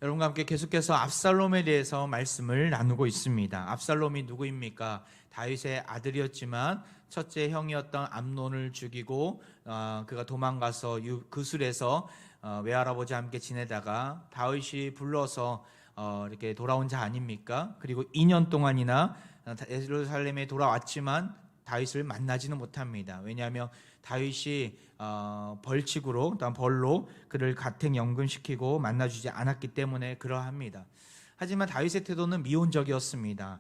여러분과 함께 계속해서 압살롬에 대해서 말씀을 나누고 있습니다. 압살롬이 누구입니까? 다윗의 아들이었지만 첫째 형이었던 암논을 죽이고 그가 도망가서 그술에서 외할아버지와 함께 지내다가 다윗이 불러서 이렇게 돌아온 자 아닙니까? 그리고 2년 동안이나 예루살렘에 돌아왔지만 다윗을 만나지는 못합니다. 왜냐하면 다윗이 벌칙으로 또한 벌로 그를 가택 연금시키고 만나주지 않았기 때문에 그러합니다. 하지만 다윗의 태도는 미온적이었습니다.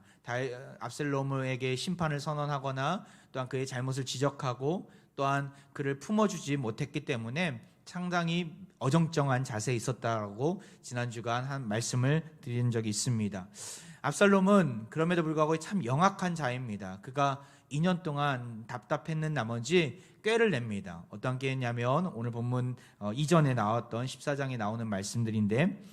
압살롬에게 심판을 선언하거나 또한 그의 잘못을 지적하고 또한 그를 품어주지 못했기 때문에 상당히 어정쩡한 자세에 있었다고 지난주간 한 말씀을 드린 적이 있습니다. 압살롬은 그럼에도 불구하고 참 영악한 자입니다. 그가 2년 동안 답답했는 나머지 꾀를 냅니다. 어떤 꾀냐면 오늘 본문 이전에 나왔던 14장에 나오는 말씀들인데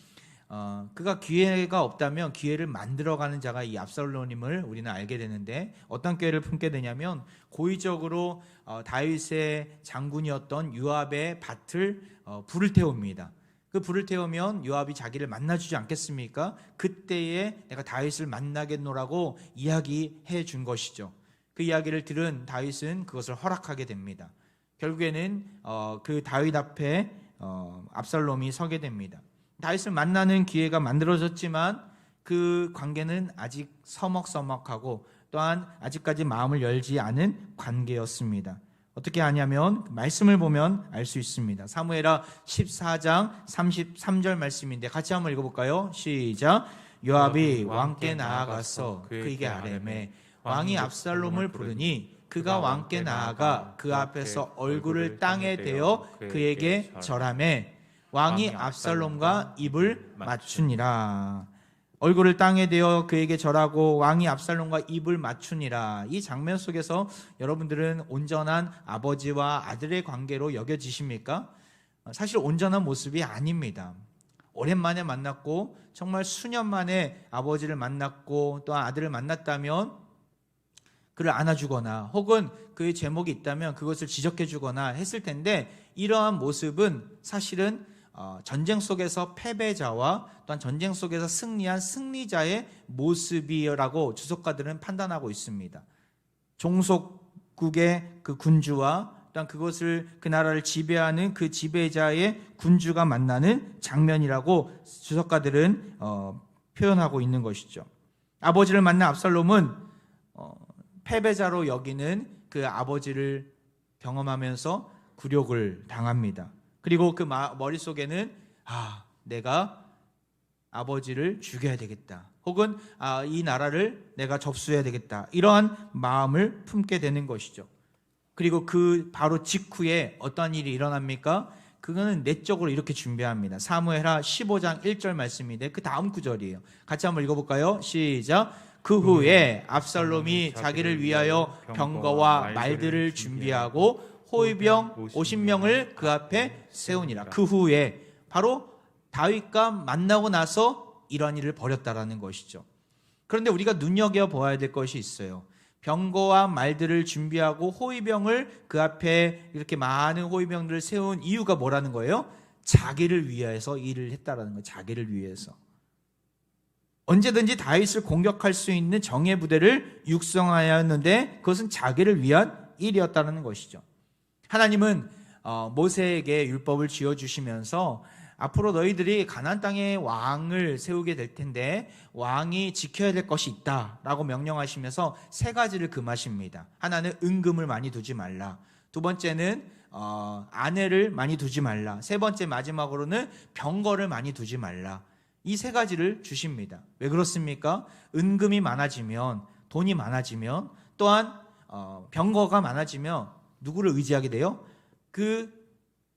그가 기회가 없다면 기회를 만들어가는 자가 이 압살롬임을 우리는 알게 되는데 어떤 꾀를 품게 되냐면 고의적으로 다윗의 장군이었던 요압의 밭을 불을 태웁니다. 그 불을 태우면 요압이 자기를 만나주지 않겠습니까? 그때에 내가 다윗을 만나겠노라고 이야기해 준 것이죠. 그 이야기를 들은 다윗은 그것을 허락하게 됩니다. 결국에는 그 다윗 앞에 압살롬이 서게 됩니다. 다윗을 만나는 기회가 만들어졌지만 그 관계는 아직 서먹서먹하고 또한 아직까지 마음을 열지 않은 관계였습니다. 어떻게 하냐면 말씀을 보면 알 수 있습니다. 사무엘하 14장 33절 말씀인데 같이 한번 읽어볼까요? 시작. 요압이 왕께 나아가서 그에게 아뢰매 왕이 압살롬을 부르니 그가 왕께 나아가 그 앞에서 얼굴을 땅에 대어 그에게 절하매 왕이 압살롬과 입을 맞추니라. 얼굴을 땅에 대어 그에게 절하고 왕이 압살롬과 입을 맞추니라. 이 장면 속에서 여러분들은 온전한 아버지와 아들의 관계로 여겨지십니까? 사실 온전한 모습이 아닙니다. 오랜만에 만났고 정말 수년 만에 아버지를 만났고 또 아들을 만났다면 그를 안아주거나 혹은 그의 제목이 있다면 그것을 지적해주거나 했을 텐데 이러한 모습은 사실은 전쟁 속에서 패배자와 또한 전쟁 속에서 승리한 승리자의 모습이라고 주석가들은 판단하고 있습니다. 종속국의 그 군주와 또한 그것을 그 나라를 지배하는 그 지배자의 군주가 만나는 장면이라고 주석가들은 표현하고 있는 것이죠. 아버지를 만난 압살롬은 패배자로 여기는 그 아버지를 경험하면서 굴욕을 당합니다. 그리고 그 머릿속에는 내가 아버지를 죽여야 되겠다. 혹은 이 나라를 내가 접수해야 되겠다. 이러한 마음을 품게 되는 것이죠. 그리고 그 바로 직후에 어떤 일이 일어납니까? 그거는 내적으로 이렇게 준비합니다. 사무엘하 15장 1절 말씀인데 그 다음 구절이에요. 같이 한번 읽어볼까요? 시작. 그 후에 압살롬이 자기를 위하여 병거와 말들을 준비하고 호위병 50명을 그 앞에 세우니라. 그 후에 바로 다윗과 만나고 나서 이러한 일을 벌였다라는 것이죠. 그런데 우리가 눈여겨보아야 될 것이 있어요. 병거와 말들을 준비하고 호위병을 그 앞에 이렇게 많은 호위병들을 세운 이유가 뭐라는 거예요? 자기를 위해서 일을 했다라는 거예요. 자기를 위해서. 언제든지 다윗을 공격할 수 있는 정예 부대를 육성하여야 했는데 그것은 자기를 위한 일이었다는 것이죠. 하나님은 모세에게 율법을 쥐어주시면서 앞으로 너희들이 가나안 땅에 왕을 세우게 될 텐데 왕이 지켜야 될 것이 있다라고 명령하시면서 세 가지를 금하십니다. 하나는 은금을 많이 두지 말라. 두 번째는 아내를 많이 두지 말라. 세 번째 마지막으로는 병거를 많이 두지 말라. 이 세 가지를 주십니다. 왜 그렇습니까? 은금이 많아지면 돈이 많아지면 또한 병거가 많아지면 누구를 의지하게 돼요? 그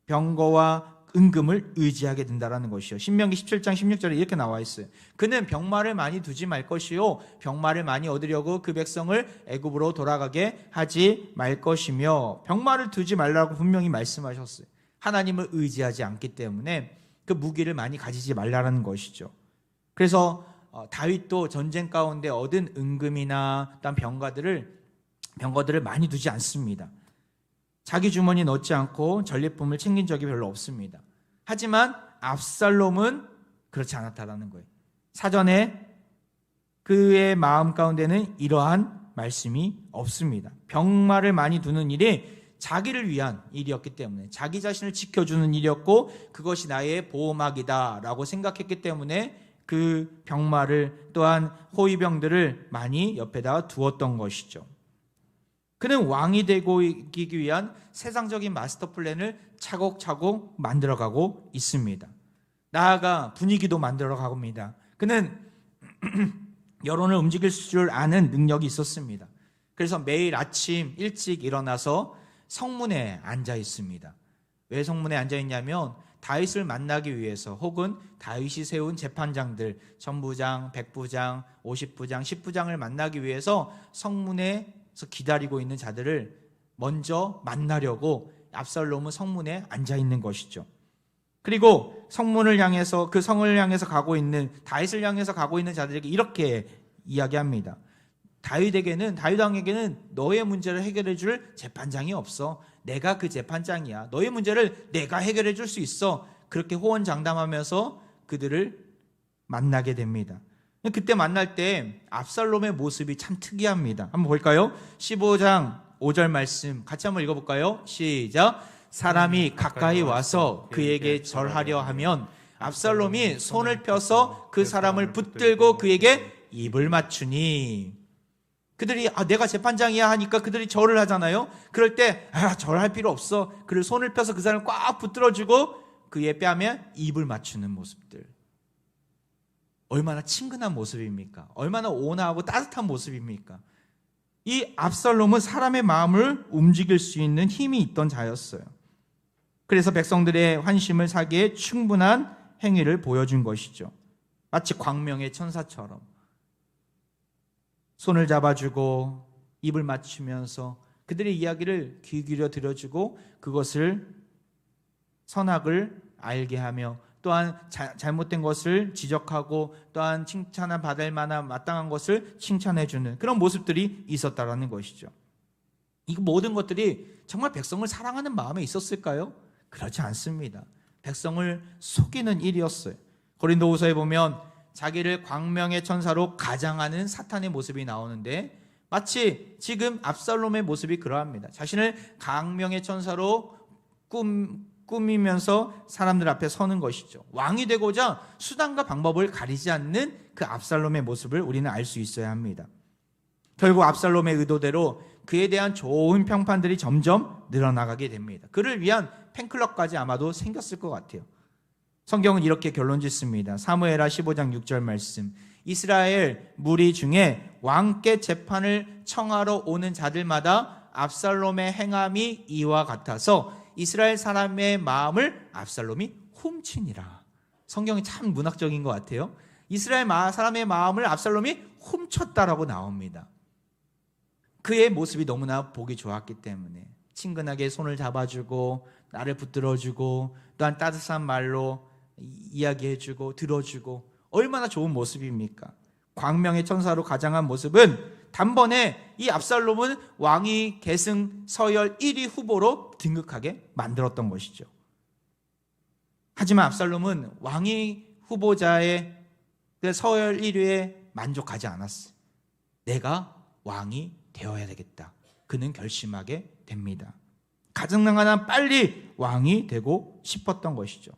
병거와 은금을 의지하게 된다는 것이요. 신명기 17장 16절에 이렇게 나와 있어요. 그는 병마를 많이 두지 말 것이요 병마를 많이 얻으려고 그 백성을 애굽으로 돌아가게 하지 말 것이며 병마를 두지 말라고 분명히 말씀하셨어요. 하나님을 의지하지 않기 때문에 그 무기를 많이 가지지 말라는 것이죠. 그래서 다윗도 전쟁 가운데 얻은 은금이나 또한 병거들을 많이 두지 않습니다. 자기 주머니에 넣지 않고 전리품을 챙긴 적이 별로 없습니다. 하지만 압살롬은 그렇지 않았다라는 거예요. 사전에 그의 마음 가운데는 이러한 말씀이 없습니다. 병마를 많이 두는 일이 자기를 위한 일이었기 때문에, 자기 자신을 지켜주는 일이었고 그것이 나의 보호막이다라고 생각했기 때문에 그 병마를, 또한 호위병들을 많이 옆에다 두었던 것이죠. 그는 왕이 되기 위한 세상적인 마스터 플랜을 차곡차곡 만들어가고 있습니다. 나아가 분위기도 만들어가고 있습니다. 그는 여론을 움직일 줄 아는 능력이 있었습니다. 그래서 매일 아침 일찍 일어나서 성문에 앉아 있습니다. 왜 성문에 앉아 있냐면 다윗을 만나기 위해서, 혹은 다윗이 세운 재판장들, 전부장, 백부장, 50부장, 10부장을 만나기 위해서 성문에서 기다리고 있는 자들을 먼저 만나려고 압살롬은 성문에 앉아 있는 것이죠. 그리고 성문을 향해서, 그 성을 향해서 가고 있는, 다윗을 향해서 가고 있는 자들에게 이렇게 이야기합니다. 다윗 왕에게는 너의 문제를 해결해 줄 재판장이 없어. 내가 그 재판장이야. 너의 문제를 내가 해결해 줄 수 있어. 그렇게 호언장담하면서 그들을 만나게 됩니다. 그때 만날 때 압살롬의 모습이 참 특이합니다. 한번 볼까요? 15장 5절 말씀 같이 한번 읽어볼까요? 시작. 사람이 가까이 와서 그에게 절하려 하면 압살롬이 손을 펴서 그 사람을 붙들고 그에게 입을 맞추니. 그들이 내가 재판장이야 하니까 그들이 절을 하잖아요. 그럴 때 절할 필요 없어. 그를 손을 펴서 그 사람을 꽉 붙들어주고 그의 뺨에 입을 맞추는 모습들. 얼마나 친근한 모습입니까? 얼마나 온화하고 따뜻한 모습입니까? 이 압살롬은 사람의 마음을 움직일 수 있는 힘이 있던 자였어요. 그래서 백성들의 환심을 사기에 충분한 행위를 보여준 것이죠. 마치 광명의 천사처럼 손을 잡아주고 입을 맞추면서 그들의 이야기를 귀 기울여 들어주고 그것을, 선악을 알게 하며, 또한 잘못된 것을 지적하고, 또한 칭찬을 받을 만한 마땅한 것을 칭찬해주는 그런 모습들이 있었다라는 것이죠. 이 모든 것들이 정말 백성을 사랑하는 마음에 있었을까요? 그렇지 않습니다. 백성을 속이는 일이었어요. 고린도후서에 보면 자기를 광명의 천사로 가장하는 사탄의 모습이 나오는데, 마치 지금 압살롬의 모습이 그러합니다. 자신을 광명의 천사로 꾸미면서 사람들 앞에 서는 것이죠. 왕이 되고자 수단과 방법을 가리지 않는 그 압살롬의 모습을 우리는 알 수 있어야 합니다. 결국 압살롬의 의도대로 그에 대한 좋은 평판들이 점점 늘어나가게 됩니다. 그를 위한 팬클럽까지 아마도 생겼을 것 같아요. 성경은 이렇게 결론 짓습니다. 사무엘하 15장 6절 말씀. 이스라엘 무리 중에 왕께 재판을 청하러 오는 자들마다 압살롬의 행함이 이와 같아서 이스라엘 사람의 마음을 압살롬이 훔치니라. 성경이 참 문학적인 것 같아요. 이스라엘 사람의 마음을 압살롬이 훔쳤다라고 나옵니다. 그의 모습이 너무나 보기 좋았기 때문에 친근하게 손을 잡아주고 나를 붙들어주고, 또한 따뜻한 말로 이야기해주고 들어주고, 얼마나 좋은 모습입니까? 광명의 천사로 가장한 모습은 단번에 이 압살롬은 왕위 계승 서열 1위 후보로 등극하게 만들었던 것이죠. 하지만 압살롬은 왕위 후보자의 서열 1위에 만족하지 않았어요. 내가 왕이 되어야 되겠다. 그는 결심하게 됩니다. 가능한 빨리 왕이 되고 싶었던 것이죠.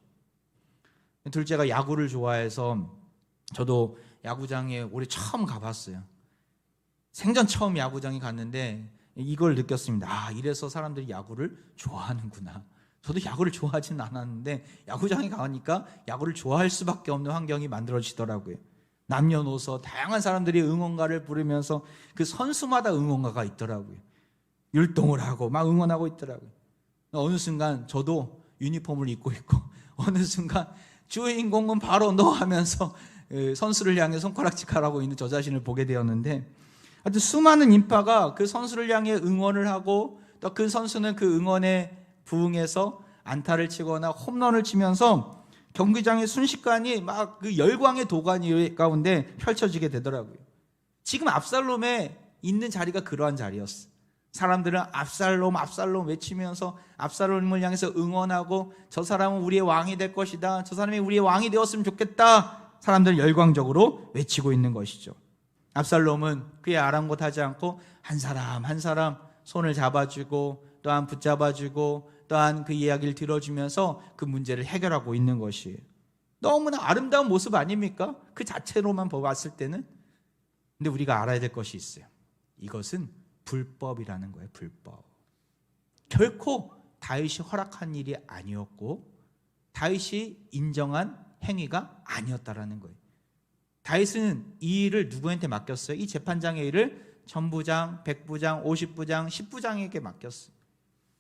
둘째가 야구를 좋아해서 저도 야구장에 올해 처음 가봤어요. 생전 처음 야구장에 갔는데 이걸 느꼈습니다. 이래서 사람들이 야구를 좋아하는구나. 저도 야구를 좋아하지는 않았는데 야구장에 가니까 야구를 좋아할 수밖에 없는 환경이 만들어지더라고요. 남녀노소 다양한 사람들이 응원가를 부르면서 그 선수마다 응원가가 있더라고요. 율동을 하고 막 응원하고 있더라고요. 어느 순간 저도 유니폼을 입고 있고, 어느 순간 주인공은 바로 너 하면서 선수를 향해 손가락질하고 있는 저 자신을 보게 되었는데, 하여튼 수많은 인파가 그 선수를 향해 응원을 하고, 또 그 선수는 그 응원에 부응해서 안타를 치거나 홈런을 치면서 경기장의 순식간이 막 그 열광의 도가니 가운데 펼쳐지게 되더라고요. 지금 압살롬에 있는 자리가 그러한 자리였어요. 사람들은 압살롬 압살롬 외치면서 압살롬을 향해서 응원하고 저 사람은 우리의 왕이 될 것이다, 저 사람이 우리의 왕이 되었으면 좋겠다, 사람들 열광적으로 외치고 있는 것이죠. 압살롬은 그의 아랑곳하지 않고 한 사람 한 사람 손을 잡아주고 또한 붙잡아주고 또한 그 이야기를 들어주면서 그 문제를 해결하고 있는 것이에요. 너무나 아름다운 모습 아닙니까? 그 자체로만 봤을 때는. 근데 우리가 알아야 될 것이 있어요. 이것은 불법이라는 거예요. 불법. 결코 다윗이 허락한 일이 아니었고 다윗이 인정한 행위가 아니었다라는 거예요. 다윗은 이 일을 누구한테 맡겼어요? 이 재판장의 일을 전부장, 백부장, 50부장, 10부장에게 맡겼어요.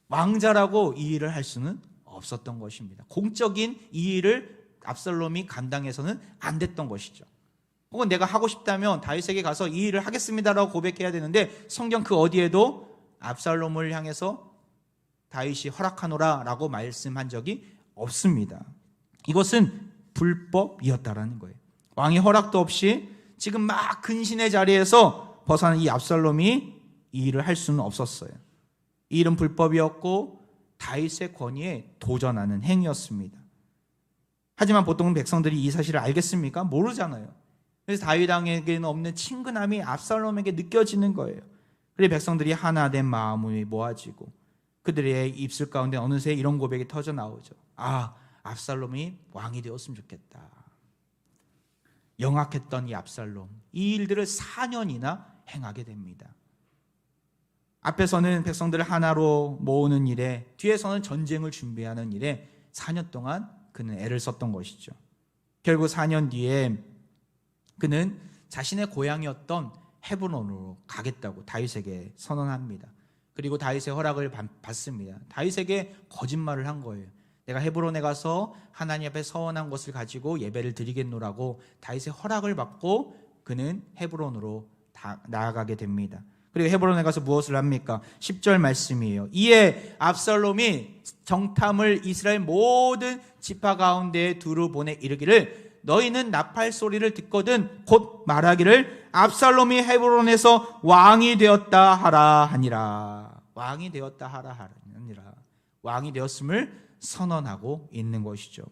왕자라고 이 일을 할 수는 없었던 것입니다. 공적인 이 일을 압살롬이 감당해서는 안 됐던 것이죠. 혹은 내가 하고 싶다면 다윗에게 가서 이 일을 하겠습니다라고 고백해야 되는데 성경 그 어디에도 압살롬을 향해서 다윗이 허락하노라 라고 말씀한 적이 없습니다. 이것은 불법이었다라는 거예요. 왕의 허락도 없이 지금 막 근신의 자리에서 벗어난 이 압살롬이 이 일을 할 수는 없었어요. 이 일은 불법이었고 다윗의 권위에 도전하는 행위였습니다. 하지만 보통 백성들이 이 사실을 알겠습니까? 모르잖아요. 그래서 다윗왕에게는 없는 친근함이 압살롬에게 느껴지는 거예요. 그래서 백성들이 하나 된 마음이 모아지고 그들의 입술 가운데 어느새 이런 고백이 터져 나오죠. 아, 압살롬이 왕이 되었으면 좋겠다. 영악했던 이 압살롬, 이 일들을 4년이나 행하게 됩니다. 앞에서는 백성들을 하나로 모으는 일에, 뒤에서는 전쟁을 준비하는 일에 4년 동안 그는 애를 썼던 것이죠. 결국 4년 뒤에 그는 자신의 고향이었던 헤브론으로 가겠다고 다윗에게 선언합니다. 그리고 다윗의 허락을 받습니다. 다윗에게 거짓말을 한 거예요. 내가 헤브론에 가서 하나님 앞에 서원한 것을 가지고 예배를 드리겠노라고 다윗의 허락을 받고 그는 헤브론으로 나아가게 됩니다. 그리고 헤브론에 가서 무엇을 합니까? 10절 말씀이에요. 이에 압살롬이 정탐을 이스라엘 모든 지파 가운데에 두루 보내 이르기를 너희는 나팔 소리를 듣거든 곧 말하기를 압살롬이 헤브론에서 왕이 되었다 하라 하니라. 왕이 되었다 하라 하니라. 왕이 되었음을 선언하고 있는 것이죠.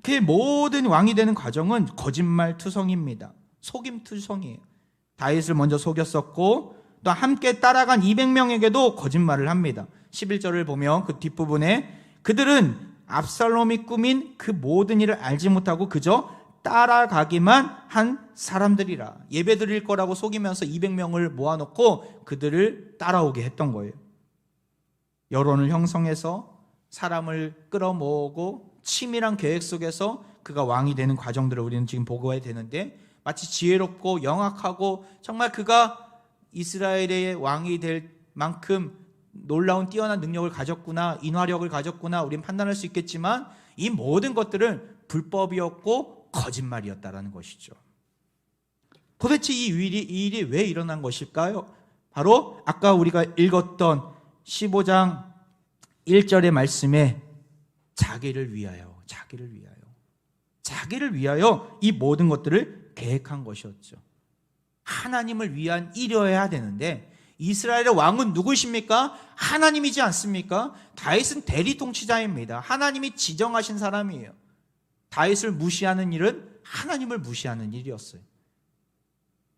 그의 모든 왕이 되는 과정은 거짓말 투성입니다. 속임 투성이에요. 다윗을 먼저 속였었고 또 함께 따라간 200명에게도 거짓말을 합니다. 11절을 보면 그 뒷부분에 그들은 압살롬이 꾸민 그 모든 일을 알지 못하고 그저 따라가기만 한 사람들이라. 예배 드릴 거라고 속이면서 200명을 모아놓고 그들을 따라오게 했던 거예요. 여론을 형성해서 사람을 끌어모으고 치밀한 계획 속에서 그가 왕이 되는 과정들을 우리는 지금 보고해야 되는데 마치 지혜롭고 영악하고 정말 그가 이스라엘의 왕이 될 만큼 놀라운 뛰어난 능력을 가졌구나, 인화력을 가졌구나 우리는 판단할 수 있겠지만 이 모든 것들은 불법이었고 거짓말이었다라는 것이죠. 도대체 이 일이 왜 일어난 것일까요? 바로 아까 우리가 읽었던 15장 1절의 말씀에 자기를 위하여 이 모든 것들을 계획한 것이었죠. 하나님을 위한 일이어야 되는데 이스라엘의 왕은 누구십니까? 하나님이지 않습니까? 다윗은 대리 통치자입니다. 하나님이 지정하신 사람이에요. 다윗을 무시하는 일은 하나님을 무시하는 일이었어요.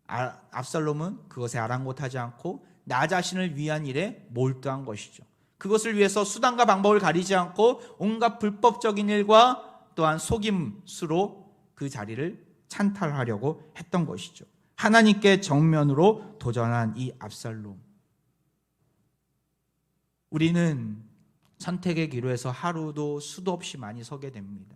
압살롬은 그것에 아랑곳하지 않고 나 자신을 위한 일에 몰두한 것이죠. 그것을 위해서 수단과 방법을 가리지 않고 온갖 불법적인 일과 또한 속임수로 그 자리를 찬탈하려고 했던 것이죠. 하나님께 정면으로 도전한 이 압살롬. 우리는 선택의 기로에서 하루도 수도 없이 많이 서게 됩니다.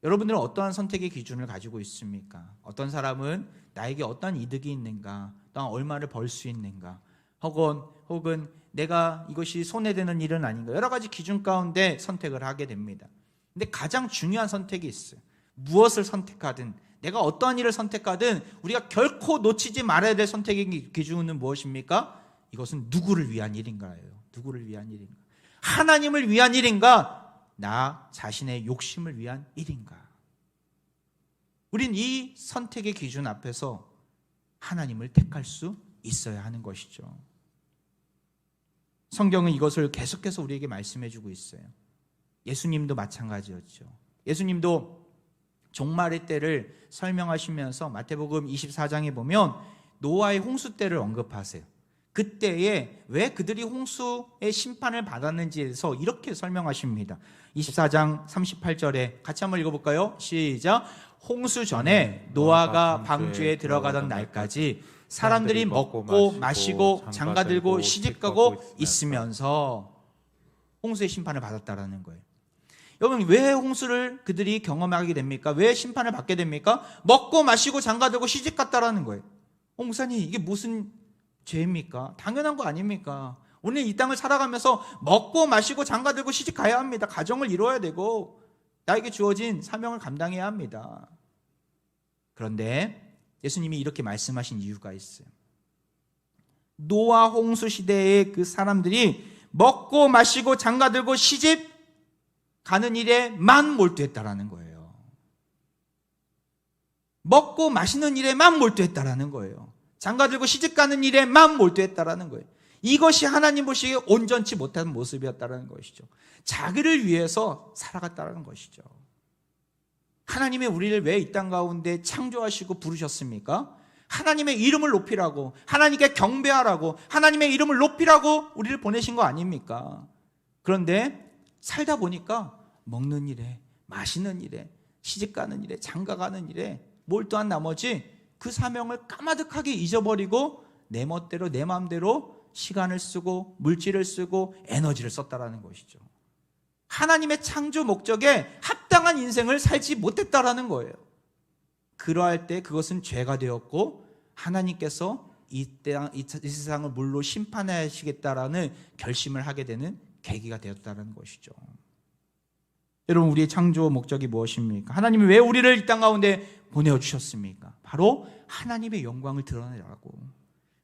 여러분들은 어떠한 선택의 기준을 가지고 있습니까? 어떤 사람은 나에게 어떤 이득이 있는가, 또한 얼마를 벌 수 있는가, 혹은 내가 이것이 손해되는 일은 아닌가, 여러 가지 기준 가운데 선택을 하게 됩니다. 근데 가장 중요한 선택이 있어요. 무엇을 선택하든 내가 어떠한 일을 선택하든 우리가 결코 놓치지 말아야 될 선택의 기준은 무엇입니까? 이것은 누구를 위한 일인가예요. 누구를 위한 일인가? 하나님을 위한 일인가? 나 자신의 욕심을 위한 일인가? 우린 이 선택의 기준 앞에서 하나님을 택할 수 있어야 하는 것이죠. 성경은 이것을 계속해서 우리에게 말씀해 주고 있어요. 예수님도 마찬가지였죠. 예수님도 종말의 때를 설명하시면서 마태복음 24장에 보면 노아의 홍수 때를 언급하세요. 그때에 왜 그들이 홍수의 심판을 받았는지에서 이렇게 설명하십니다. 24장 38절에 같이 한번 읽어볼까요? 시작. 홍수 전에 노아가 방주에 들어가던 날까지 사람들이 먹고 마시고 장가들고 시집가고 있으면서 홍수의 심판을 받았다라는 거예요. 여러분, 왜 홍수를 그들이 경험하게 됩니까? 왜 심판을 받게 됩니까? 먹고 마시고 장가들고 시집갔다라는 거예요. 목사님, 이게 무슨 죄입니까? 당연한 거 아닙니까? 오늘 이 땅을 살아가면서 먹고 마시고 장가들고 시집가야 합니다. 가정을 이루어야 되고 나에게 주어진 사명을 감당해야 합니다. 그런데 예수님이 이렇게 말씀하신 이유가 있어요. 노아 홍수 시대의 그 사람들이 먹고 마시고 장가들고 시집 가는 일에만 몰두했다라는 거예요. 먹고 마시는 일에만 몰두했다라는 거예요. 장가들고 시집 가는 일에만 몰두했다라는 거예요. 이것이 하나님 보시기에 온전치 못한 모습이었다라는 것이죠. 자기를 위해서 살아갔다라는 것이죠. 하나님의 우리를 왜 이 땅 가운데 창조하시고 부르셨습니까? 하나님의 이름을 높이라고, 하나님께 경배하라고, 하나님의 이름을 높이라고 우리를 보내신 거 아닙니까? 그런데 살다 보니까 먹는 일에, 마시는 일에, 시집가는 일에, 장가가는 일에 몰두한 나머지 그 사명을 까마득하게 잊어버리고 내 멋대로 내 마음대로 시간을 쓰고 물질을 쓰고 에너지를 썼다라는 것이죠. 하나님의 창조 목적에 합당한 인생을 살지 못했다라는 거예요. 그러할 때 그것은 죄가 되었고 하나님께서 이 세상을 물로 심판하시겠다라는 결심을 하게 되는 계기가 되었다는 것이죠. 여러분, 우리의 창조 목적이 무엇입니까? 하나님이 왜 우리를 이 땅 가운데 보내주셨습니까? 바로 하나님의 영광을 드러내라고,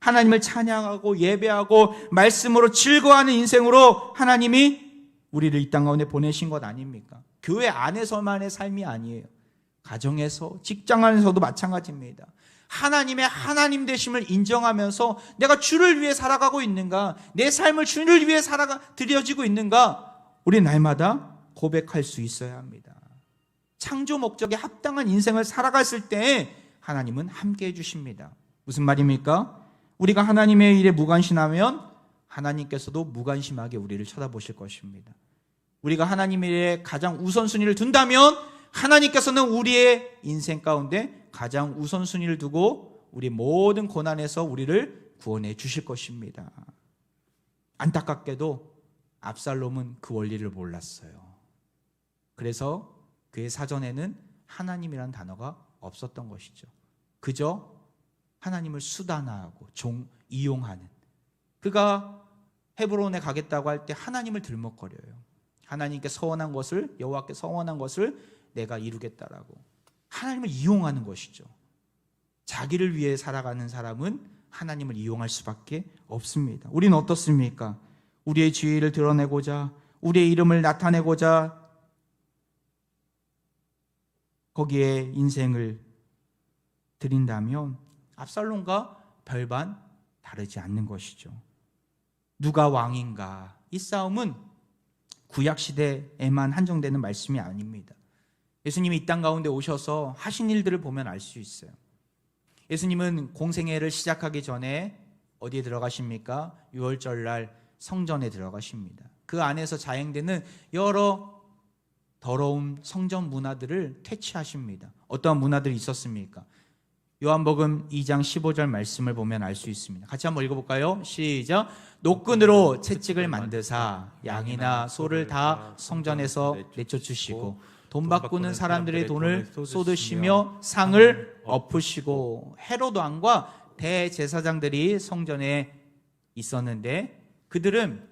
하나님을 찬양하고 예배하고 말씀으로 즐거워하는 인생으로 하나님이 우리를 이 땅 가운데 보내신 것 아닙니까? 교회 안에서만의 삶이 아니에요. 가정에서, 직장 안에서도 마찬가지입니다. 하나님의 하나님 되심을 인정하면서 내가 주를 위해 살아가고 있는가, 내 삶을 주를 위해 드려지고 있는가, 우리 날마다 고백할 수 있어야 합니다. 창조 목적에 합당한 인생을 살아갔을 때 하나님은 함께 해주십니다. 무슨 말입니까? 우리가 하나님의 일에 무관심하면 하나님께서도 무관심하게 우리를 쳐다보실 것입니다. 우리가 하나님의 일에 가장 우선순위를 둔다면 하나님께서는 우리의 인생 가운데 가장 우선순위를 두고 우리 모든 고난에서 우리를 구원해 주실 것입니다. 안타깝게도 압살롬은 그 원리를 몰랐어요. 그래서 그의 사전에는 하나님이라는 단어가 없었던 것이죠. 그저 하나님을 수단화하고 이용하는, 그가 헤브론에 가겠다고 할 때 하나님을 들먹거려요. 하나님께 서원한 것을, 여호와께 서원한 것을 내가 이루겠다라고 하나님을 이용하는 것이죠. 자기를 위해 살아가는 사람은 하나님을 이용할 수밖에 없습니다. 우리는 어떻습니까? 우리의 지위를 드러내고자, 우리의 이름을 나타내고자 거기에 인생을 드린다면 압살롬과 별반 다르지 않는 것이죠. 누가 왕인가? 이 싸움은 구약시대에만 한정되는 말씀이 아닙니다. 예수님이 이 땅 가운데 오셔서 하신 일들을 보면 알 수 있어요. 예수님은 공생애를 시작하기 전에 어디에 들어가십니까? 유월절날 성전에 들어가십니다. 그 안에서 자행되는 여러 더러운 성전 문화들을 퇴치하십니다. 어떠한 문화들이 있었습니까? 요한복음 2장 15절 말씀을 보면 알 수 있습니다. 같이 한번 읽어볼까요? 시작. 노끈으로 채찍을 만드사 양이나 소를 다 성전에서 내쫓으시고 돈 바꾸는 사람들의 돈을 쏟으시며 상을 엎으시고, 헤롯 왕과 대제사장들이 성전에 있었는데 그들은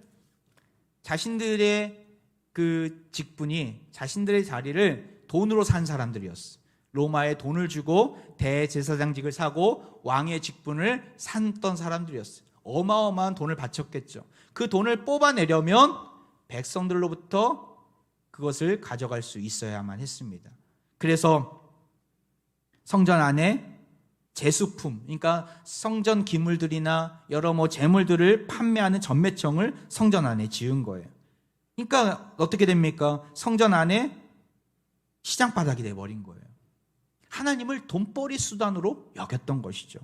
자신들의 그 직분이, 자신들의 자리를 돈으로 산 사람들이었어. 로마에 돈을 주고 대제사장직을 사고 왕의 직분을 샀던 사람들이었어요. 어마어마한 돈을 바쳤겠죠. 그 돈을 뽑아내려면 백성들로부터 그것을 가져갈 수 있어야만 했습니다. 그래서 성전 안에 제수품, 그러니까 성전 기물들이나 여러 재물들을 판매하는 전매청을 성전 안에 지은 거예요. 그러니까 어떻게 됩니까? 성전 안에 시장 바닥이 돼버린 거예요. 하나님을 돈벌이 수단으로 여겼던 것이죠.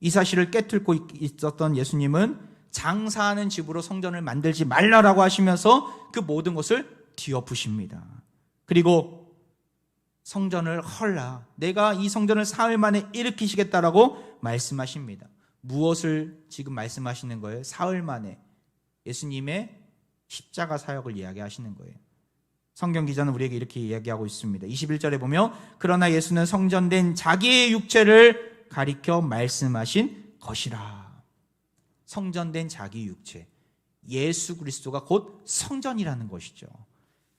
이 사실을 깨뚫고 있었던 예수님은 장사하는 집으로 성전을 만들지 말라라고 하시면서 그 모든 것을 뒤엎으십니다. 그리고 성전을 헐라, 내가 이 성전을 사흘 만에 일으키시겠다라고 말씀하십니다. 무엇을 지금 말씀하시는 거예요? 사흘 만에 예수님의 십자가 사역을 이야기하시는 거예요. 성경 기자는 우리에게 이렇게 이야기하고 있습니다. 21절에 보면 그러나 예수는 성전된 자기의 육체를 가리켜 말씀하신 것이라. 성전된 자기 육체, 예수 그리스도가 곧 성전이라는 것이죠.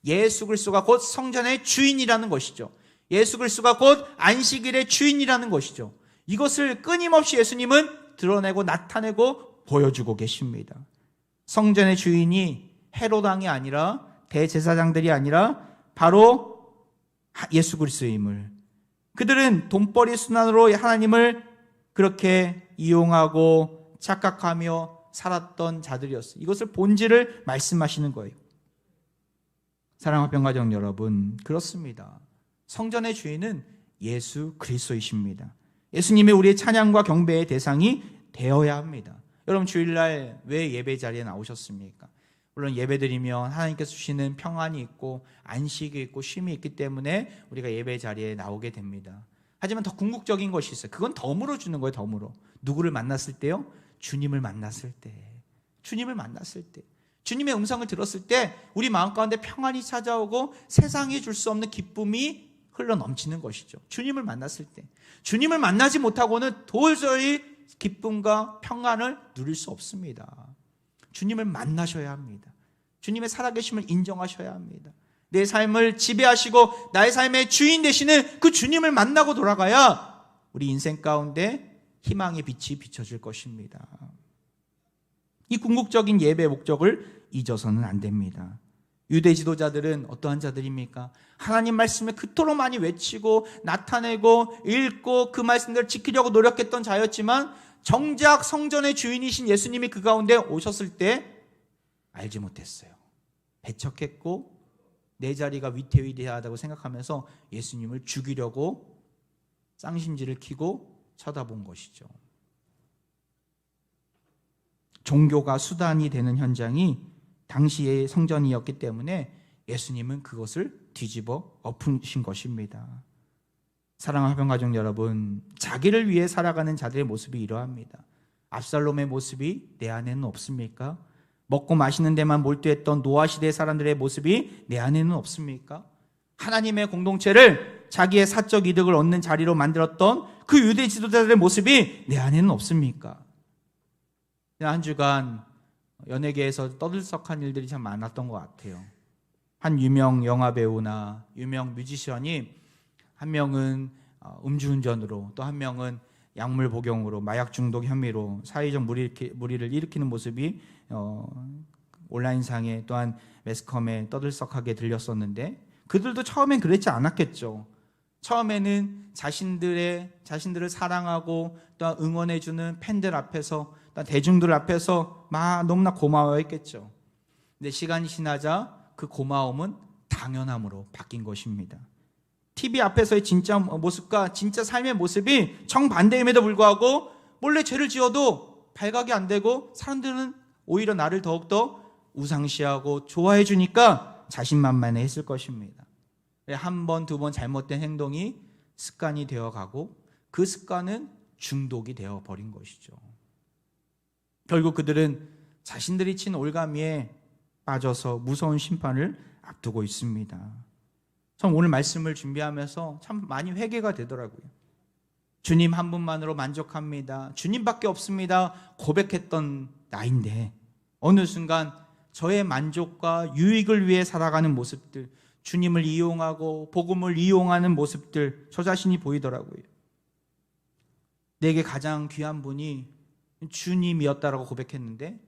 예수 그리스도가 곧 성전의 주인이라는 것이죠. 예수 그리스도가 곧 안식일의 주인이라는 것이죠. 이것을 끊임없이 예수님은 드러내고 나타내고 보여주고 계십니다. 성전의 주인이 헤롯 왕이 아니라, 대제사장들이 아니라 바로 예수 그리스도임을, 그들은 돈벌이 수단으로 하나님을 그렇게 이용하고 착각하며 살았던 자들이었어요. 이것을 본질을 말씀하시는 거예요. 사랑하는 병가정 여러분, 그렇습니다. 성전의 주인은 예수 그리스도이십니다. 예수님이 우리의 찬양과 경배의 대상이 되어야 합니다. 여러분, 주일날 왜 예배 자리에 나오셨습니까? 물론 예배드리면 하나님께서 주시는 평안이 있고 안식이 있고 쉼이 있기 때문에 우리가 예배 자리에 나오게 됩니다. 하지만 더 궁극적인 것이 있어요. 그건 덤으로 주는 거예요. 덤으로. 누구를 만났을 때요? 주님을 만났을 때. 주님을 만났을 때. 주님의 음성을 들었을 때 우리 마음 가운데 평안이 찾아오고 세상이 줄 수 없는 기쁨이 흘러넘치는 것이죠. 주님을 만났을 때. 주님을 만나지 못하고는 도저히 기쁨과 평안을 누릴 수 없습니다. 주님을 만나셔야 합니다. 주님의 살아계심을 인정하셔야 합니다. 내 삶을 지배하시고 나의 삶의 주인 되시는 그 주님을 만나고 돌아가야 우리 인생 가운데 희망의 빛이 비춰질 것입니다. 이 궁극적인 예배의 목적을 잊어서는 안 됩니다. 유대 지도자들은 어떠한 자들입니까? 하나님 말씀을 그토록 많이 외치고 나타내고 읽고 그 말씀들을 지키려고 노력했던 자였지만 정작 성전의 주인이신 예수님이 그 가운데 오셨을 때 알지 못했어요. 배척했고 내 자리가 위태위대하다고 생각하면서 예수님을 죽이려고 쌍심지를 켜고 쳐다본 것이죠. 종교가 수단이 되는 현장이 당시의 성전이었기 때문에 예수님은 그것을 뒤집어 엎으신 것입니다. 사랑하는 화평가족 여러분, 자기를 위해 살아가는 자들의 모습이 이러합니다. 압살롬의 모습이 내 안에는 없습니까? 먹고 마시는 데만 몰두했던 노아 시대 사람들의 모습이 내 안에는 없습니까? 하나님의 공동체를 자기의 사적 이득을 얻는 자리로 만들었던 그 유대 지도자들의 모습이 내 안에는 없습니까? 한 주간 연예계에서 떠들썩한 일들이 참 많았던 것 같아요. 한 유명 영화 배우나 유명 뮤지션이 한 명은 음주운전으로, 또 한 명은 약물 복용으로, 마약 중독 혐의로 사회적 물의를 일으키는 모습이 온라인상에 또한 매스컴에 떠들썩하게 들렸었는데, 그들도 처음엔 그랬지 않았겠죠. 처음에는 자신들을 사랑하고 또 응원해주는 팬들 앞에서, 또 대중들 앞에서 막 너무나 고마워했겠죠. 근데 시간이 지나자 그 고마움은 당연함으로 바뀐 것입니다. TV 앞에서의 진짜 모습과 진짜 삶의 모습이 정반대임에도 불구하고 몰래 죄를 지어도 발각이 안 되고 사람들은 오히려 나를 더욱더 우상시하고 좋아해 주니까 자신만만해 했을 것입니다. 한 번, 두 번 잘못된 행동이 습관이 되어가고 그 습관은 중독이 되어버린 것이죠. 결국 그들은 자신들이 친 올가미에 빠져서 무서운 심판을 앞두고 있습니다. 전 오늘 말씀을 준비하면서 참 많이 회개가 되더라고요. 주님 한 분만으로 만족합니다. 주님밖에 없습니다. 고백했던 나인데 어느 순간 저의 만족과 유익을 위해 살아가는 모습들, 주님을 이용하고 복음을 이용하는 모습들, 저 자신이 보이더라고요. 내게 가장 귀한 분이 주님이었다라고 고백했는데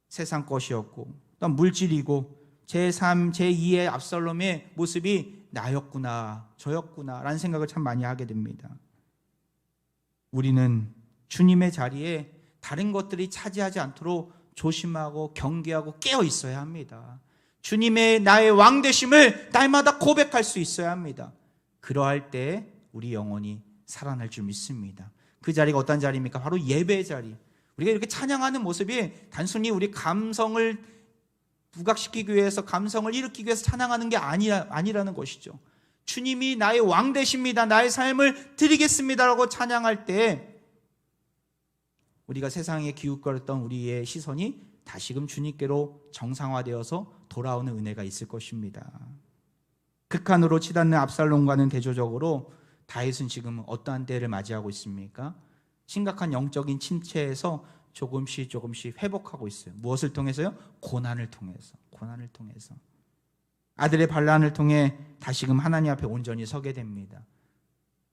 세상 것이었고 또 물질이고 제3, 제2의 압살롬의 모습이 나였구나, 저였구나 라는 생각을 참 많이 하게 됩니다. 우리는 주님의 자리에 다른 것들이 차지하지 않도록 조심하고 경계하고 깨어 있어야 합니다. 주님의 나의 왕 되심을 날마다 고백할 수 있어야 합니다. 그러할 때 우리 영혼이 살아날 줄 믿습니다. 그 자리가 어떤 자리입니까? 바로 예배의 자리. 우리가 이렇게 찬양하는 모습이 단순히 우리 감성을 부각시키기 위해서, 감성을 일으키기 위해서 찬양하는 게 아니라는 것이죠. 주님이 나의 왕 되십니다, 나의 삶을 드리겠습니다라고 찬양할 때 우리가 세상에 기웃거렸던 우리의 시선이 다시금 주님께로 정상화되어서 돌아오는 은혜가 있을 것입니다. 극한으로 치닫는 압살롬과는 대조적으로 다윗은 지금 어떠한 때를 맞이하고 있습니까? 심각한 영적인 침체에서 조금씩 회복하고 있어요. 무엇을 통해서요? 고난을 통해서. 아들의 반란을 통해 다시금 하나님 앞에 온전히 서게 됩니다.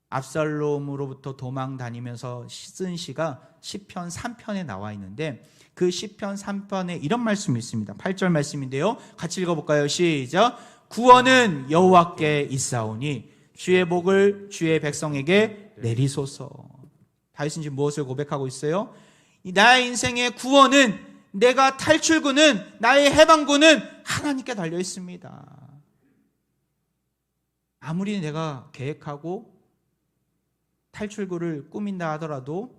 압살롬으로부터 도망 다니면서 쓴 시가 시편 3편에 나와 있는데, 그 시편 3편에 이런 말씀이 있습니다. 8절 말씀인데요, 같이 읽어볼까요? 시작. 구원은 여호와께 있사오니 주의 복을 주의 백성에게 내리소서. 다윗은 지금 무엇을 고백하고 있어요? 나의 인생의 구원은, 내가 탈출구는, 나의 해방구는 하나님께 달려 있습니다. 아무리 내가 계획하고 탈출구를 꾸민다 하더라도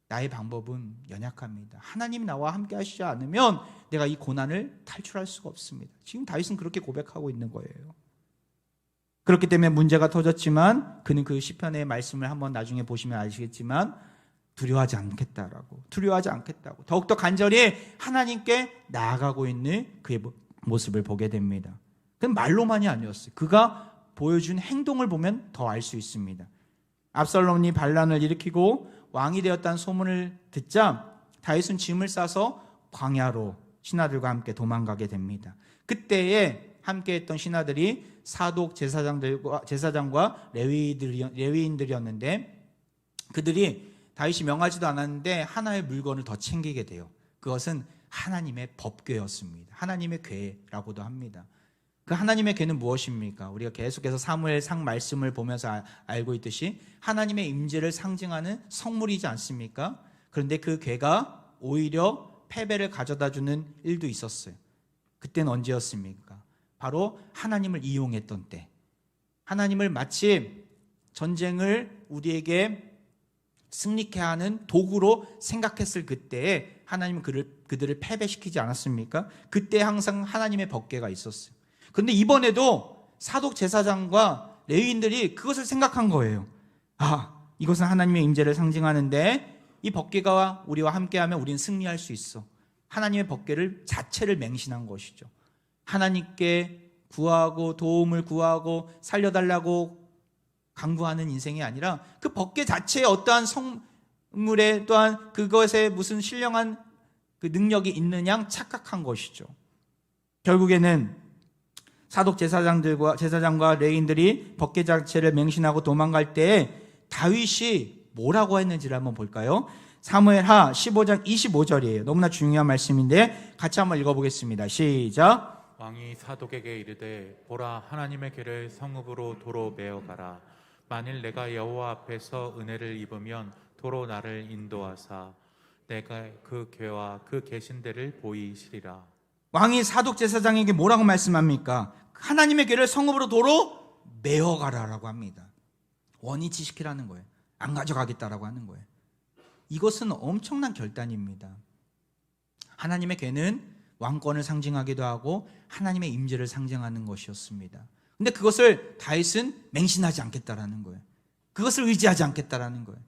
나의 방법은 연약합니다. 하나님이 나와 함께 하시지 않으면 내가 이 고난을 탈출할 수가 없습니다. 지금 다윗은 그렇게 고백하고 있는 거예요. 그렇기 때문에 문제가 터졌지만 그는 그 시편의 말씀을 한번 나중에 보시면 아시겠지만 두려워하지 않겠다고 더욱더 간절히 하나님께 나아가고 있는 그의 모습을 보게 됩니다. 그건 말로만이 아니었어요. 그가 보여준 행동을 보면 더 알 수 있습니다. 압살롬이 반란을 일으키고 왕이 되었다는 소문을 듣자 다윗은 짐을 싸서 광야로 신하들과 함께 도망가게 됩니다. 그때에 함께했던 신하들이 사독 제사장과 레위인들이었는데, 그들이 다윗이 명하지도 않았는데 하나의 물건을 더 챙기게 돼요. 그것은 하나님의 법궤였습니다. 하나님의 궤라고도 합니다. 그 하나님의 궤는 무엇입니까? 우리가 계속해서 사무엘상 말씀을 보면서 알고 있듯이 하나님의 임재를 상징하는 성물이지 않습니까? 그런데 그 궤가 오히려 패배를 가져다주는 일도 있었어요. 그때는 언제였습니까? 바로 하나님을 이용했던 때. 하나님을 마치 전쟁을 우리에게 승리케 하는 도구로 생각했을 그때에 하나님은 그들을 패배시키지 않았습니까? 그때 항상 하나님의 법궤가 있었어요. 그런데 이번에도 사독 제사장과 레위인들이 그것을 생각한 거예요. 이것은 하나님의 임재를 상징하는데 이 법궤가 우리와 함께하면 우리는 승리할 수 있어. 하나님의 법궤를 자체를 맹신한 것이죠. 하나님께 구하고 도움을 구하고 살려달라고 강구하는 인생이 아니라 그 법궤 자체에 어떠한 성물에 또한 그것에 무슨 신령한 그 능력이 있느냐 착각한 것이죠. 결국에는 사독 제사장과 레위인들이 법궤 자체를 맹신하고 도망갈 때 다윗이 뭐라고 했는지를 한번 볼까요? 사무엘하 15장 25절이에요. 너무나 중요한 말씀인데 같이 한번 읽어보겠습니다. 시작. 왕이 사독에게 이르되 보라, 하나님의 궤를 성읍으로 도로 메어가라. 만일 내가 여호와 앞에서 은혜를 입으면 도로 나를 인도하사 내가 그 궤와 그 계신 데를 보이시리라. 왕이 사독 제사장에게 뭐라고 말씀합니까? 하나님의 궤를 성읍으로 도로 메어가라라고 합니다. 원위치 시키라는 거예요. 안 가져가겠다라고 하는 거예요. 이것은 엄청난 결단입니다. 하나님의 궤는 왕권을 상징하기도 하고 하나님의 임재를 상징하는 것이었습니다. 근데 그것을 다윗은 맹신하지 않겠다라는 거예요. 그것을 의지하지 않겠다라는 거예요.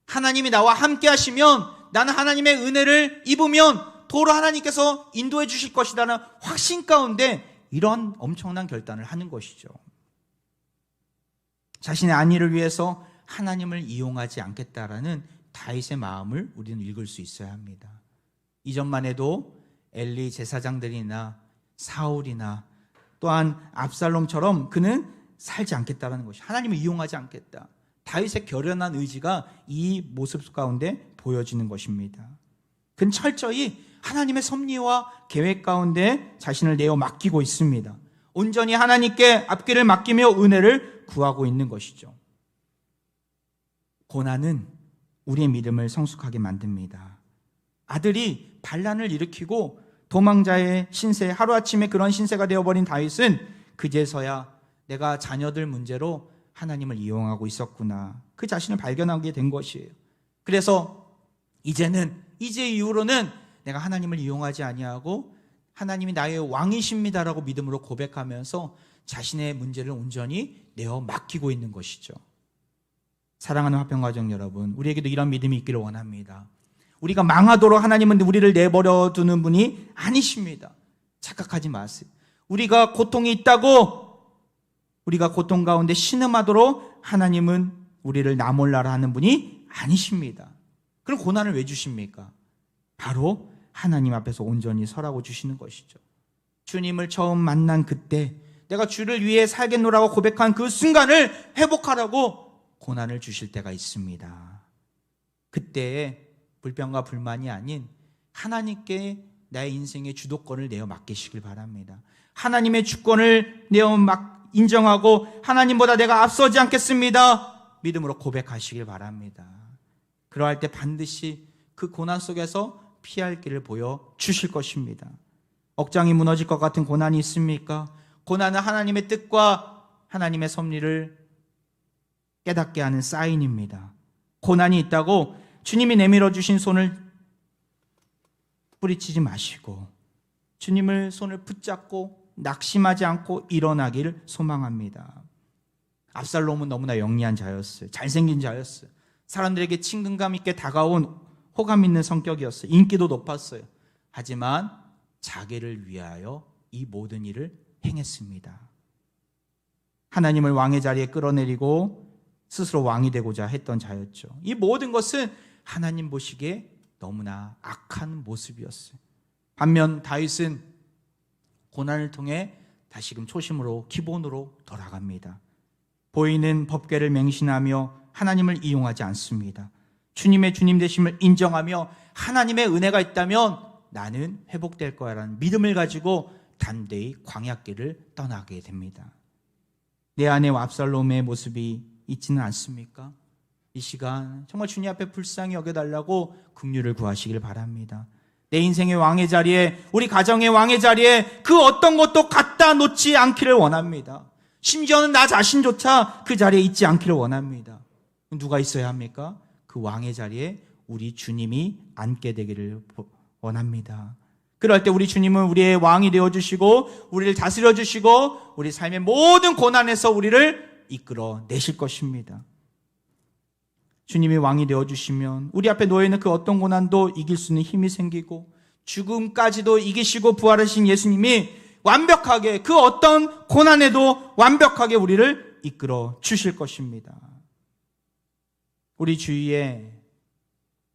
하나님이 나와 함께 하시면, 나는 하나님의 은혜를 입으면 도로 하나님께서 인도해 주실 것이라는 확신 가운데 이런 엄청난 결단을 하는 것이죠. 자신의 안위를 위해서 하나님을 이용하지 않겠다라는 다윗의 마음을 우리는 읽을 수 있어야 합니다. 이전만 해도 엘리 제사장들이나 사울이나 또한 압살롬처럼 그는 살지 않겠다라는 것이, 하나님을 이용하지 않겠다. 다윗의 결연한 의지가 이 모습 가운데 보여지는 것입니다. 그는 철저히 하나님의 섭리와 계획 가운데 자신을 내어 맡기고 있습니다. 온전히 하나님께 앞길을 맡기며 은혜를 구하고 있는 것이죠. 고난은 우리의 믿음을 성숙하게 만듭니다. 아들이 반란을 일으키고 도망자의 신세, 하루아침에 그런 신세가 되어버린 다윗은 그제서야 내가 자녀들 문제로 하나님을 이용하고 있었구나, 그 자신을 발견하게 된 것이에요. 그래서 이제 이후로는 내가 하나님을 이용하지 아니하고 하나님이 나의 왕이십니다라고 믿음으로 고백하면서 자신의 문제를 온전히 내어 맡기고 있는 것이죠. 사랑하는 화평가정 여러분, 우리에게도 이런 믿음이 있기를 원합니다. 우리가 망하도록 하나님은 우리를 내버려 두는 분이 아니십니다. 착각하지 마세요. 우리가 고통이 있다고 우리가 고통 가운데 신음하도록 하나님은 우리를 나 몰라라 하는 분이 아니십니다. 그럼 고난을 왜 주십니까? 바로 하나님 앞에서 온전히 서라고 주시는 것이죠. 주님을 처음 만난 그때 내가 주를 위해 살겠노라고 고백한 그 순간을 회복하라고 고난을 주실 때가 있습니다. 그때에 불평과 불만이 아닌 하나님께 나의 인생의 주도권을 내어 맡기시길 바랍니다. 하나님의 주권을 내어 인정하고 하나님보다 내가 앞서지 않겠습니다, 믿음으로 고백하시길 바랍니다. 그러할 때 반드시 그 고난 속에서 피할 길을 보여주실 것입니다. 억장이 무너질 것 같은 고난이 있습니까? 고난은 하나님의 뜻과 하나님의 섭리를 깨닫게 하는 사인입니다. 고난이 있다고 주님이 내밀어 주신 손을 뿌리치지 마시고 주님을 손을 붙잡고 낙심하지 않고 일어나기를 소망합니다. 압살롬은 너무나 영리한 자였어요. 잘생긴 자였어요. 사람들에게 친근감 있게 다가온 호감 있는 성격이었어요. 인기도 높았어요. 하지만 자기를 위하여 이 모든 일을 행했습니다. 하나님을 왕의 자리에 끌어내리고 스스로 왕이 되고자 했던 자였죠. 이 모든 것은 하나님 보시기에 너무나 악한 모습이었어요. 반면 다윗은 고난을 통해 다시금 초심으로, 기본으로 돌아갑니다. 보이는 법궤를 맹신하며 하나님을 이용하지 않습니다. 주님의 주님 되심을 인정하며 하나님의 은혜가 있다면 나는 회복될 거야라는 믿음을 가지고 담대히 광야길을 떠나게 됩니다. 내 안에 압살롬의 모습이 있지는 않습니까? 이 시간 정말 주님 앞에 불쌍히 여겨달라고 긍휼을 구하시길 바랍니다. 내 인생의 왕의 자리에, 우리 가정의 왕의 자리에 그 어떤 것도 갖다 놓지 않기를 원합니다. 심지어는 나 자신조차 그 자리에 있지 않기를 원합니다. 누가 있어야 합니까? 그 왕의 자리에 우리 주님이 앉게 되기를 원합니다. 그럴 때 우리 주님은 우리의 왕이 되어주시고 우리를 다스려주시고 우리 삶의 모든 고난에서 우리를 이끌어 내실 것입니다. 주님이 왕이 되어주시면 우리 앞에 놓여있는 그 어떤 고난도 이길 수 있는 힘이 생기고 죽음까지도 이기시고 부활하신 예수님이 완벽하게 그 어떤 고난에도 완벽하게 우리를 이끌어 주실 것입니다. 우리 주위에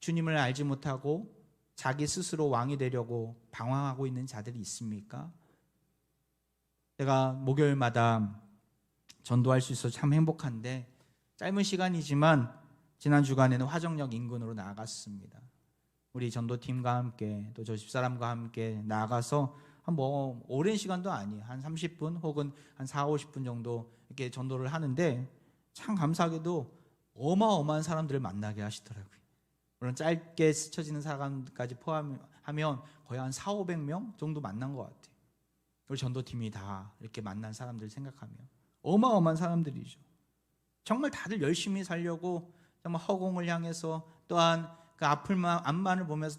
주님을 알지 못하고 자기 스스로 왕이 되려고 방황하고 있는 자들이 있습니까? 제가 목요일마다 전도할 수 있어서 참 행복한데 짧은 시간이지만 지난 주간에는 화정역 인근으로 나아갔습니다. 우리 전도팀과 함께 또 저 집사람과 함께 나아가서 오랜 시간도 아니에요. 한 30분 혹은 한 4, 50분 정도 이렇게 전도를 하는데 참 감사하게도 어마어마한 사람들을 만나게 하시더라고요. 물론 짧게 스쳐지는 사람까지 포함하면 거의 한 4, 500명 정도 만난 것 같아요. 우리 전도팀이 다 이렇게 만난 사람들 생각하면 어마어마한 사람들이죠. 정말 다들 열심히 살려고 정말 허공을 향해서 또한 그 앞만을 보면서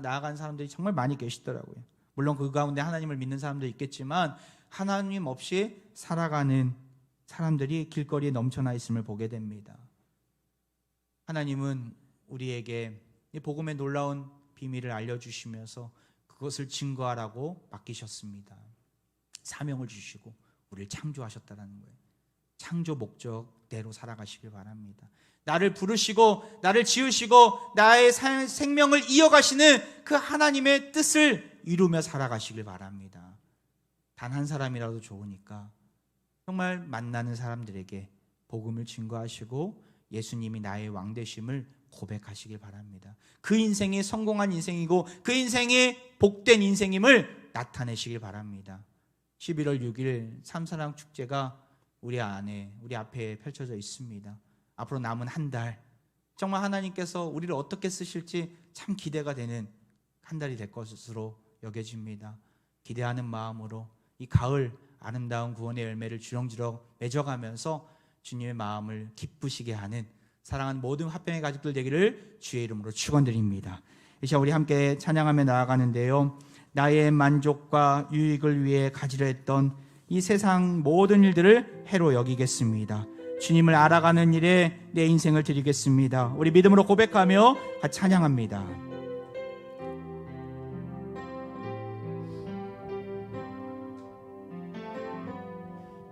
나아간 사람들이 정말 많이 계시더라고요. 물론 그 가운데 하나님을 믿는 사람도 있겠지만 하나님 없이 살아가는 사람들이 길거리에 넘쳐나 있음을 보게 됩니다. 하나님은 우리에게 이 복음의 놀라운 비밀을 알려주시면서 그것을 증거하라고 맡기셨습니다. 사명을 주시고 우리를 창조하셨다는 거예요. 창조 목적대로 살아가시길 바랍니다. 나를 부르시고 나를 지으시고 나의 생명을 이어가시는 그 하나님의 뜻을 이루며 살아가시길 바랍니다. 단 한 사람이라도 좋으니까 정말 만나는 사람들에게 복음을 증거하시고 예수님이 나의 왕 되심을 고백하시길 바랍니다. 그 인생이 성공한 인생이고 그 인생이 복된 인생임을 나타내시길 바랍니다. 11월 6일 삼사랑 축제가 우리 앞에 펼쳐져 있습니다. 앞으로 남은 한 달 정말 하나님께서 우리를 어떻게 쓰실지 참 기대가 되는 한 달이 될 것으로 여겨집니다. 기대하는 마음으로 이 가을 아름다운 구원의 열매를 주렁주렁 맺어가면서 주님의 마음을 기쁘시게 하는 사랑하는 모든 화평의 가족들 되기를 주의 이름으로 축원드립니다. 이 시간 우리 함께 찬양하며 나아가는데요, 나의 만족과 유익을 위해 가지려 했던 이 세상 모든 일들을 해로 여기겠습니다. 주님을 알아가는 일에 내 인생을 드리겠습니다. 우리 믿음으로 고백하며 같이 찬양합니다.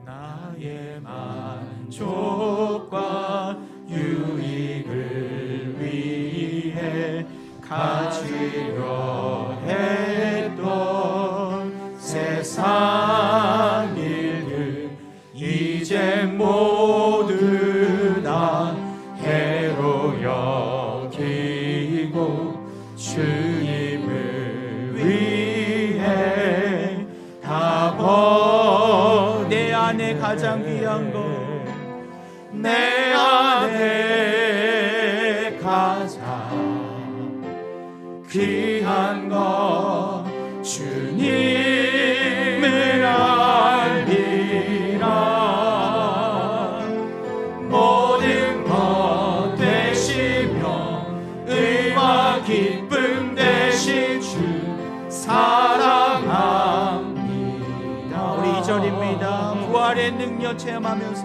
나의 만족과 유익을 위해 가지려 했던 세상 일들 이제 모두 다 해로 여기고 주님을 위해 다 내 안에 가장 귀한 것, 내 안에 가장 귀한 것 주님을 알리라. 모든 것 되시며 의와 기쁨 되신 주 사랑합니다. 우리 2절입니다. 부활의 능력 체험하면서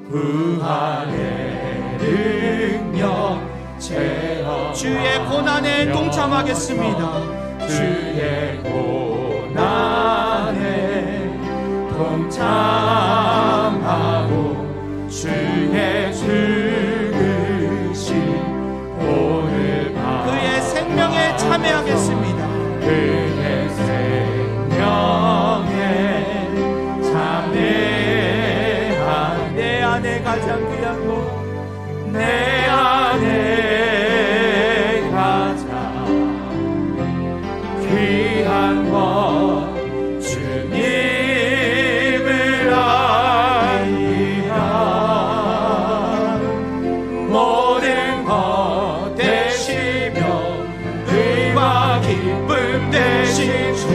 부활의 능력 체험 주의 고난에 동참하겠습니다. 주의 고난에 동참하고 주의 죽으신 오늘 밤 그의 생명에 참여하겠습니다. 그의 생명에 참여한 내 안에 가장 귀한 것, 내 안에 가장 귀한 것 주님을 알리라. 모든 것 되시며 의와 기쁨 되신 주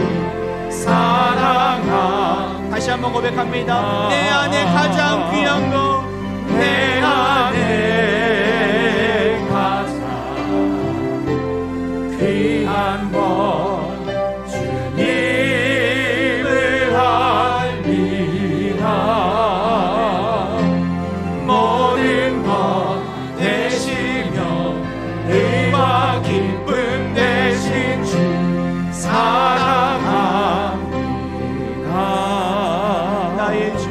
사랑합니다. 다시 한번 고백합니다. 내 안에 가장 귀한 것, 내 안에 가장 귀한 것 주님을 알리라. 모든 것 되시며 의와 기쁨 되신 주 사랑합니다. 나의 주,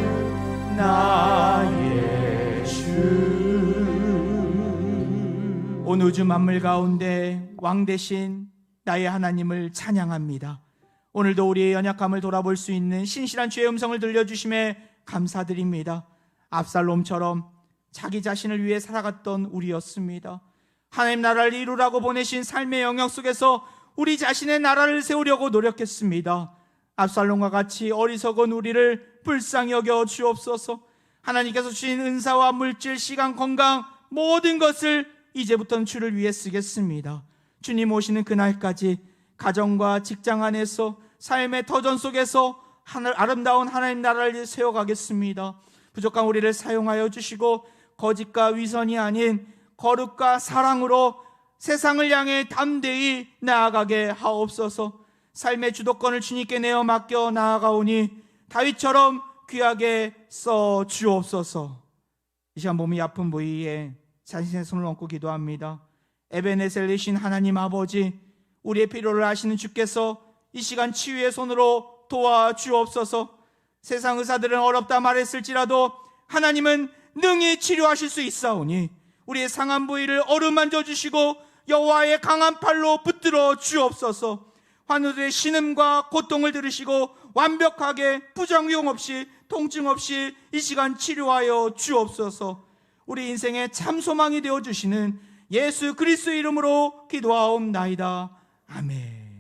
나의 주. 온 우주 만물 가운데 왕 대신 나의 하나님을 찬양합니다. 오늘도 우리의 연약함을 돌아볼 수 있는 신실한 주의 음성을 들려주심에 감사드립니다. 압살롬처럼 자기 자신을 위해 살아갔던 우리였습니다. 하나님 나라를 이루라고 보내신 삶의 영역 속에서 우리 자신의 나라를 세우려고 노력했습니다. 압살롬과 같이 어리석은 우리를 불쌍히 여겨 주옵소서. 하나님께서 주신 은사와 물질, 시간, 건강 모든 것을 이제부터는 주를 위해 쓰겠습니다. 주님 오시는 그날까지 가정과 직장 안에서 삶의 터전 속에서 아름다운 하나님 나라를 세워가겠습니다. 부족한 우리를 사용하여 주시고 거짓과 위선이 아닌 거룩과 사랑으로 세상을 향해 담대히 나아가게 하옵소서. 삶의 주도권을 주님께 내어 맡겨 나아가오니 다윗처럼 귀하게 써 주옵소서. 이 시간 몸이 아픈 부위에 자신의 손을 얹고 기도합니다. 에베네셀이신 하나님 아버지, 우리의 필요를 아시는 주께서 이 시간 치유의 손으로 도와주옵소서. 세상 의사들은 어렵다 말했을지라도 하나님은 능히 치료하실 수 있사오니 우리의 상한 부위를 어루만져 주시고 여호와의 강한 팔로 붙들어 주옵소서. 환우들의 신음과 고통을 들으시고 완벽하게 부작용 없이 통증 없이 이 시간 치료하여 주옵소서. 우리 인생의 참 소망이 되어주시는 예수 그리스도의 이름으로 기도하옵나이다. 아멘.